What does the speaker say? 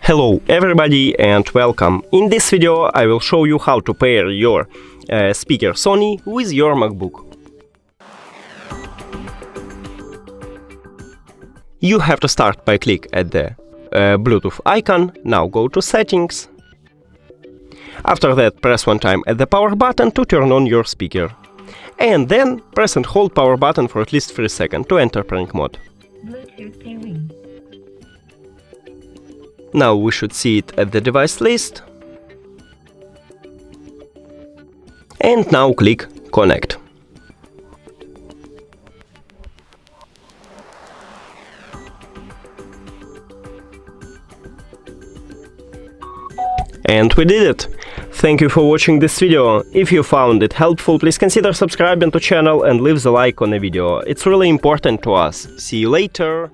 Hello everybody and welcome. In this video I will show you how to pair your speaker Sony with your MacBook. You have to start by click at the Bluetooth icon. Now go to settings. After that press one time at the power button to turn on your speaker. And then press and hold power button for at least 3 seconds to enter pairing mode. Bluetooth pairing. Now we should see it at the device list. And now click Connect. And we did it! Thank you for watching this video. If you found it helpful, please consider subscribing to channel and leave the like on the video. It's really important to us. See you later!